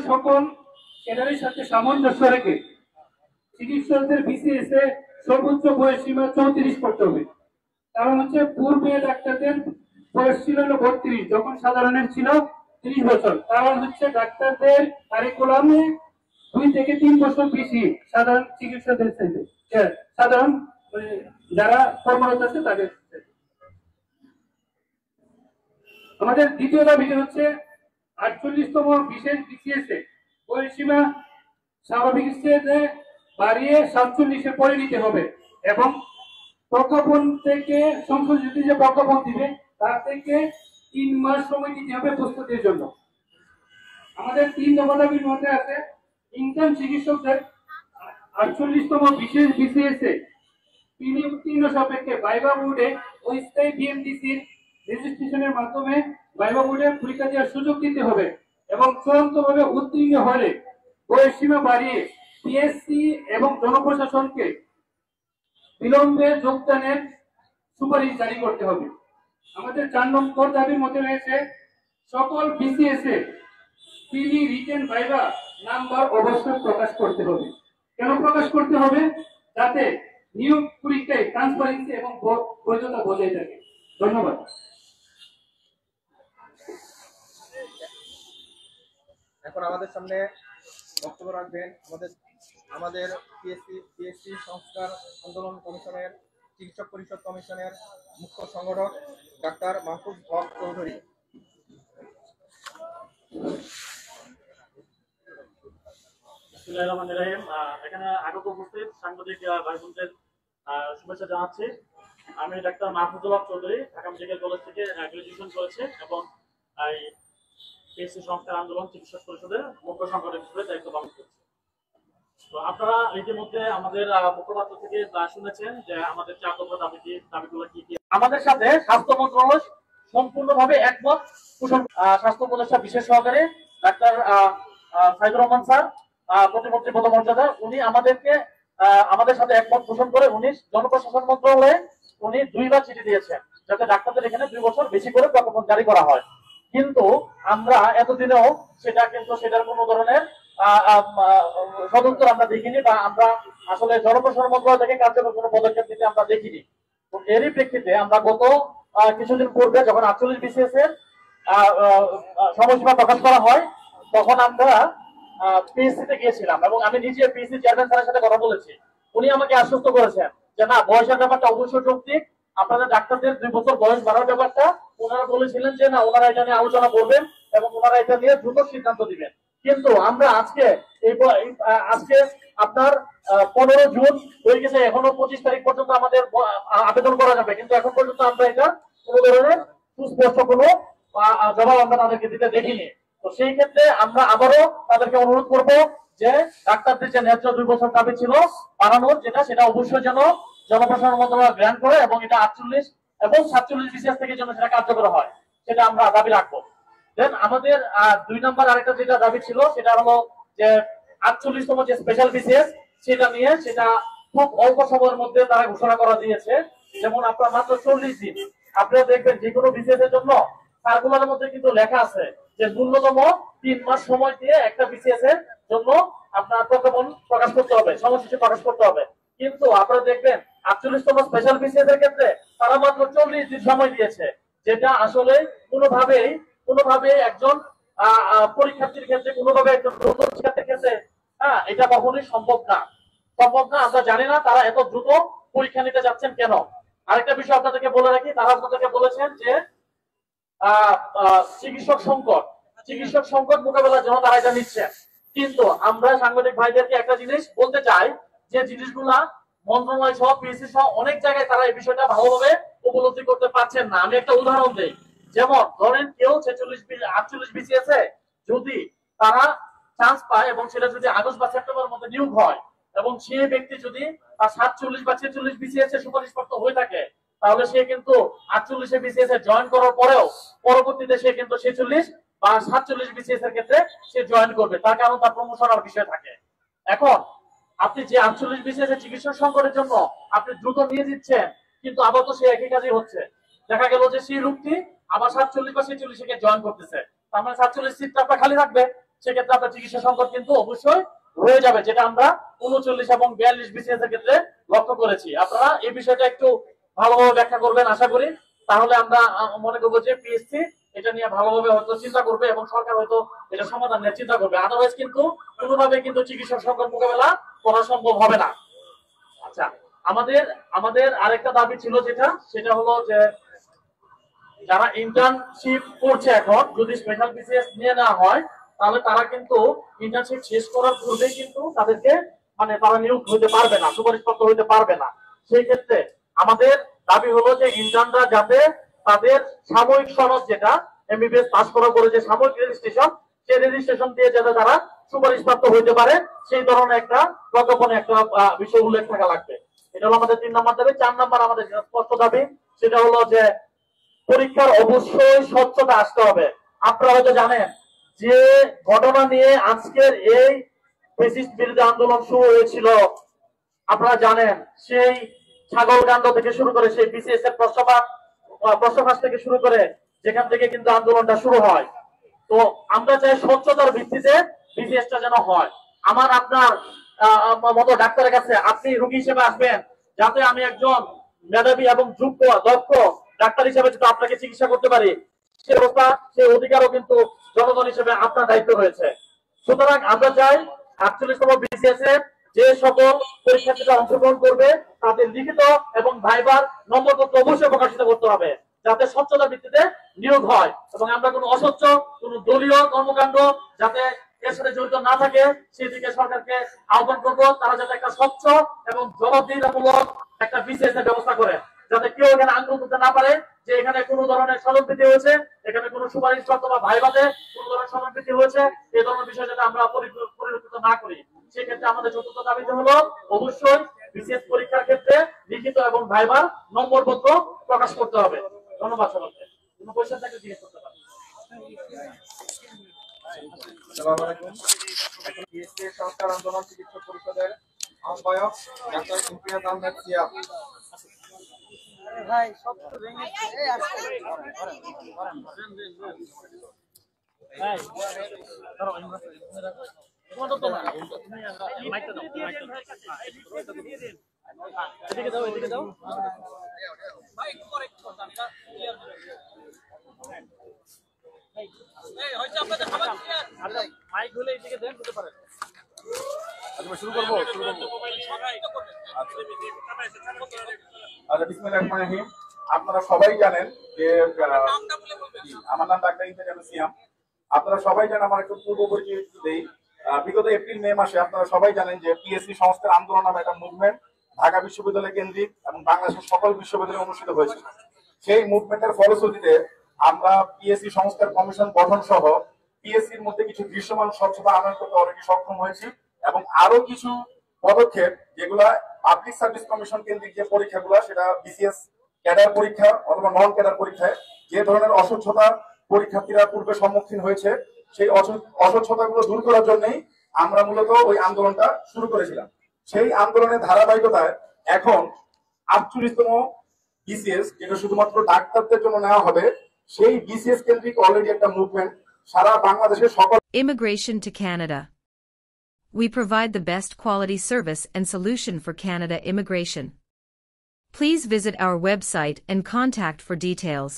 সকল ক্যাডারের সাথে সামঞ্জস্য রেখে চিকিৎসকদের বিসিএস এ সর্বোচ্চ বয়স সীমা 34 করতে হবে। কারণ হচ্ছে পূর্বে ডাক্তারদের বয়স ছিল 32, যখন সাধারণের ছিল 30 বছর। কারণ হচ্ছে ডাক্তারদের কারিকুলামে 2 থেকে 3 বছর বেশি সাধারণ চিকিৎসকদের চাইতে, সাধারণ যারা কর্মরত আছে তাদের। আমাদের দ্বিতীয় দাবি হচ্ছে 48তম বিশেষ বিসিএস এ বয়স সীমা স্বাভাবিক স্তরে বাড়িয়ে 47-এ পরে নিতে হবে এবং প্রজ্ঞাপন থেকে সংশোধিত যে প্রজ্ঞাপন দিবে তার থেকে 3 মাস সময় দিতে হবে প্রস্তুতির জন্য। আমাদের 3 দফা দাবির মধ্যে আছে ইন্টার্ন চিকিৎসকদের 48তম বিশেষ বিসিএস এ উত্তীর্ণ সাপেক্ষে ভাইভা বোর্ডে অস্থায়ী বিএমডিসির রেজিস্ট্রেশনের মাধ্যমে ভাইভা বোর্ডে পরীক্ষা দেওয়ার সুযোগ দিতে হবে এবং চূড়ান্তভাবে উত্তীর্ণ হলে বয়স সীমা বাড়িয়ে পিএসসি এবং জনপ্রশাসনকে বিলম্বে যোগদানের সুপারিশ জারি করতে হবে। আমাদের 4 নম্বর দাবির মধ্যে রয়েছে সকল বিসিএস এ প্রিলি রিটেন ভাইভা নাম্বার অবশ্যই প্রকাশ করতে হবে। কেন প্রকাশ করতে হবে? যাতে নিয়োগ পরীক্ষায় ট্রান্সপারেন্সি এবং বৈধতা বজায় থাকে। ধন্যবাদ। এখন আমাদের সামনে বক্তব্য রাখবেন আমাদের পিএসসি সংস্কার আন্দোলন কমিশনের চিকিৎসক পরিষদ কমিশনের মুখ্য সংগঠক ডাক্তার মাহফুজ হক চৌধুরী। এখানে আগত উপস্থিত সাংবাদিক ভাই বোনদের শুভেচ্ছা জানাচ্ছি। আমি doctor Mahfuzul Haque Chowdhury, Dhaka medical college থেকে গ্রাজুয়েশন করেছি এবং পিএসসি সংস্কার আন্দোলন চিকিৎসক পরিষদের মুখ্য সংগঠক হিসেবে দায়িত্ব পালন করছি। তো আপনারা ইতিমধ্যে আমাদের মুখপাত্র থেকে শুনেছেন যে আমাদের 4 দফা দাবিগুলো কি কি। আমাদের সাথে স্বাস্থ্য মন্ত্রণালয় সম্পূর্ণভাবে একমত। স্বাস্থ্য উপদেষ্টা বিশেষ সহকারী ডাক্তার সাইদুর রহমান স্যার, প্রতিমন্ত্রী পদমর্যাদা, উনি আমাদের সাথে একমত পোষণ করে উনি জনপ্রশাসন মন্ত্রণালয়ে উনি 2 বার চিঠি দিয়েছেন যাতে ডাক্তারদের এখানে 2 বছর বেশি করে প্রজ্ঞাপন জারি করা হয়। কিন্তু আমরা এতদিনেও সেটার কোনো ধরনের সদুত্তর আমরা দেখিনি বা আমরা আসলে জনপ্রশাসন মন্ত্রণালয় থেকে কার্যকর কোনো পদক্ষেপ নিতে আমরা দেখিনি। তো এরই প্রেক্ষিতে আমরা গত কিছুদিন পূর্বে যখন 48 বিসিএস এর সময়সীমা প্রকাশ করা হয় তখন আমরা পিএসসি তে গিয়েছিলাম এবং আমি নিজে পিএসসি চেয়ারম্যান স্যারের সাথে কথা বলেছি। উনি আমাকে আশ্বস্ত করেছেন যে না, বয়সের ব্যাপারটা অবশ্যই যৌক্তিক, আপনাদের ডাক্তারদের 2 বছর বয়স বাড়ার ব্যাপারটা ওনারা বলেছিলেন যে না, ওনারা এটা নিয়ে আলোচনা করবেন এবং ওনারা এটা নিয়ে দ্রুত সিদ্ধান্ত দিবেন। কিন্তু আমরা আজকে আপনার 15 জুন হয়ে গেছে, এখনো 25 তারিখ পর্যন্ত আমাদের আবেদন করা যাবে, কিন্তু এখন পর্যন্ত আমরা এটা কোনো ধরনের সুস্পষ্ট কোনো জবাব আমরা তাদেরকে দিতে দেখিনি। তো সেই ক্ষেত্রে আমরা আবারও তাদেরকে অনুরোধ করব যে ডাক্তারদের যে ন্যায্য 2 বছর দাবি ছিল বাড়ানোর, সেটা অবশ্যই যেন জনপ্রশাসন মন্ত্রণালয় গ্রহণ করে এবং এটা 48 এবং 47 বিসিএস থেকে যেন সেটা কার্যকর হয়, সেটা আমরা দাবি রাখবো। দেন আমাদের 2 নম্বর আরেকটা যেটা দাবি ছিল সেটা হলো যে 48তম যে স্পেশাল বিসিএস সেটা নিয়ে সেটা খুব অল্প সময়ের মধ্যে তারা ঘোষণা করা দিয়েছে। যেমন আপনার মাত্র 40 দিন, আপনারা দেখবেন যে কোনো বিসিএস এর জন্য সার্কুলারের মধ্যে কিন্তু লেখা আছে যে ন্যূনতম 3 মাস সময় দিয়ে একটা বিসিএস এর জন্য আপনার প্রজ্ঞাপন প্রকাশ করতে হবে, সময়সূচি প্রকাশ করতে হবে। কিন্তু আপনারা দেখবেন 48তম স্পেশাল বিসিএস এর ক্ষেত্রে তারা মাত্র 40 দিন সময় দিয়েছে, যেটা আসলে কোনোভাবে একজন পরীক্ষার্থীর ক্ষেত্রে, কোনোভাবে একজন নতুন শিক্ষার্থীর ক্ষেত্রে এটা কখনোই সম্ভব না। আমরা জানি না তারা এত দ্রুত পরীক্ষা নিতে যাচ্ছেন কেন। আরেকটা বিষয় আপনাদেরকে বলে রাখি, তারা আপনাদেরকে বলেছেন যে চিকিৎসক সংকট মোকাবেলার জন্য তারা এটা নিচ্ছেন। কিন্তু আমরা সাংবাদিক ভাইদেরকে একটা জিনিস বলতে চাই যে জিনিসগুলা মন্ত্রণালয় সহ পিএসসি সহ অনেক জায়গায় তারা এই বিষয়টা ভালোভাবে উপলব্ধি করতে পারছেন না। আমি একটা উদাহরণ দেই, যেমন ধরেন কেউ 48 বিসিএস এ যদি তারা চান্স পায় এবং সেটা যদি আগস্ট বা সেপ্টেম্বরের মধ্যে নিয়োগ হয় এবং সেই ব্যক্তি যদি 47 বা 46 বিসিএস এ সুপারিশপ্রাপ্ত হয়ে থাকে, তাহলে সে কিন্তু 48 বিসিএস এ জয়েন করার পরেও পরবর্তীতে সে কিন্তু 46 বা 47 বিসিএস এর ক্ষেত্রে সে জয়েন করবে, তার কারণ তার প্রমোশন আর বিষয় থাকে। এখন আপনি যে 48 বিসিএস এর চিকিৎসক সংকটের জন্য আপনি দ্রুত নিয়ে দিচ্ছেন, কিন্তু আবার তো সে একই কাজই হচ্ছে। দেখা গেল যে সেই লোকটি আবার 47 বা 46 কে জয়েন করতেছে, তার মানে 47 সিটটা আপনার খালি থাকবে, সেক্ষেত্রে আপনার চিকিৎসা সংকট কিন্তু অবশ্যই রয়ে যাবে, যেটা আমরা 39 এবং 42 বিসিএস এর ক্ষেত্রে লক্ষ্য করেছি। আপনারা এই বিষয়টা একটু ভালোভাবে ব্যাখ্যা করবেন আশা করি, তাহলে আমরা মনে করবো যে পিএসসি এটা নিয়ে ভালোভাবে হয়তো চিন্তা করবে এবং সরকার হয়তো এটা সমাধান নিয়ে চিন্তা করবে। আদারওয়াইজ কিন্তু কোনোভাবে কিন্তু চিকিৎসা সংকট মোকাবেলা করা সম্ভব হবে না। আচ্ছা, আমাদের আরেকটা দাবি ছিল সেটা হলো যে যারা ইন্টার্নশিপ করছে এখন, যদি স্পেশাল বিসিএস নিয়ে নেওয়া হয় তাহলে তারা কিন্তু ইন্টার্নশিপ শেষ করার পূর্বেই কিন্তু তাদেরকে তারা নিয়োগ হতে পারবে না, সুপারিশপ্রাপ্ত হতে পারবে না। সেই ক্ষেত্রে আমাদের দাবি হলো যে ইন্টার্নরা যাতে তাদের সাময়িক সনদ, যেটা এমবিবিএস পাস করার পরে যে সাময়িক রেজিস্ট্রেশন, সেই রেজিস্ট্রেশন দিয়ে যাতে তারা সুপারিশপ্রাপ্ত হইতে পারে, সেই ধরনের একটা প্রজ্ঞাপনে একটা বিষয় উল্লেখ থাকা লাগবে। এটা হলো আমাদের 3 নম্বর দাবি। 4 নম্বর আমাদের স্পষ্ট দাবি, সেটা হলো যে পরীক্ষার অবশ্যই স্বচ্ছতা আসতে হবে। আপনারা হয়তো জানেন যে ঘটনা নিয়ে আজকের এই ফ্যাসিস্ট বিরোধী আন্দোলন শুরু হয়েছিল। আপনারা জানেন সেই ছাগলকাণ্ড থেকে শুরু করে সেই বিসিএস এর প্রশ্নফাঁস থেকে শুরু করে যেখান থেকে কিন্তু আন্দোলনটা শুরু হয়। তো আমরা চাই স্বচ্ছতার ভিত্তিতে বিসিএসটা যেন হয়। আমার আপনার মতো ডাক্তারের কাছে আপনি রোগী হিসেবে আসবেন, যাতে আমি একজন মেধাবী এবং যোগ্য দক্ষ ডাক্তার হিসেবে যদি আপনাকে চিকিৎসা করতে পারি, সে অবস্থা সেই অধিকারও কিন্তু জনগণ হিসেবে আপনার দায়িত্ব রয়েছে। সুতরাং আমরা চাই 48তম বিসিএস এর যে সকল পরীক্ষার্থীরা অংশগ্রহণ করবে তাদের লিখিত এবং ভাইবার নম্বরপত্র অবশ্যই প্রকাশিত করতে হবে, যাতে স্বচ্ছতা ভিত্তিতে নিয়োগ হয় এবং আমরা কোনো অস্বচ্ছ কোন দলীয় কর্মকাণ্ড যাতে এর সাথে জড়িত না থাকে সেই দিকে সরকারকে আহ্বান করবো, তারা যাতে একটা স্বচ্ছ এবং জবাবদিহিতামূলক একটা বিসিএস এর ব্যবস্থা করে, যাতে কেউ এখানে আন্দোলন করতে না পারে যে এখানে কোনো ধরনের স্মরণবৃদ্ধি হয়েছে, এখানে কোনো সুপারিশপ্রাপ্ত বা ভাইভাতে কোনো ধরনের স্মরণবৃদ্ধি হয়েছে, এই ধরনের বিষয় যাতে আমরা পরিলক্ষিত না করি। সেক্ষেত্রে আমাদের চতুর্থ দাবিতে হলো অবশ্যই বিসিএস পরীক্ষার ক্ষেত্রে লিখিত এবং ভাইবার নম্বরপত্র প্রকাশ করতে হবে। ধন্যবাদ সবাইকে। কোনো কোয়েশ্চেন থাকলে জিজ্ঞেস করতে পারেন। আসসালামু আলাইকুম। এখন পিএসসি সংস্কার আন্দোলন চিকিৎসক পরিষদের আহ্বায়ক ডাক্তার ইমতিয়াজ আহমেদ সিয়াম। ভাই সব তো ভেঙে এই আসছে ভাই ধরো তোমার তো না তুমি মাইকটা দাও এদিকে দাও ভাই কারেক্ট করতে আমি ক্লিয়ার এই হইছে আপনাদের খাবার ক্লিয়ার আচ্ছা মাইক হলে এদিকে দেন দিতে পারেন। আচ্ছা শুরু করব আচ্ছা বিসমিল্লাহির রহমানির রহিম। আপনারা সবাই জানেন যে আমার নাম ডাক্তার ইমতিয়াজ আহমেদ সিয়াম। আপনারা সবাই জানেন, আমার একটু পূর্ব পরিচয় দেই। বিগত এপ্রিল মে মাসে আপনারা সবাই জানেন যে পিএসসি সংস্কার আন্দোলন নামে একটা মুভমেন্ট ঢাকা বিশ্ববিদ্যালয় কেন্দ্রিক এবং বাংলাদেশের সকল বিশ্ববিদ্যালয়ে অনুষ্ঠিত হয়েছিল। সেই মুভমেন্টের ফলশ্রুতিতে আমরা পিএসসি সংস্কার কমিশন গঠন সহ পিএসসির মধ্যে কিছু দৃশ্যমান স্বচ্ছতা আনয়ন করতে অলরেডি সক্ষম হয়েছি এবং আরো কিছু পদক্ষেপ যেগুলা পাবলিক সার্ভিস কমিশন কেন্দ্রিক যে পরীক্ষাগুলো, সেটা বিসিএস ক্যাডার পরীক্ষা অথবা নন ক্যাডার পরীক্ষায় যে ধরনের অস্বচ্ছতা পরীক্ষার্থীরা পূর্বে সম্মুখীন হয়েছে, সেই অস্বচ্ছতাগুলো দূর করার জন্যই আমরা মূলত ওই আন্দোলনটা শুরু করেছিলাম। সেই আন্দোলনের ধারাবাহিকতায় এখন 48তম বিসিএস, যেটা শুধুমাত্র ডাক্তারদের জন্য নেওয়া হবে, সেই বিসিএস কেন্দ্রিক অলরেডি একটা মুভমেন্ট সারা বাংলাদেশের সকল Immigration to Canada. We provide the best quality service and solution for Canada immigration. Please visit our website and contact for details.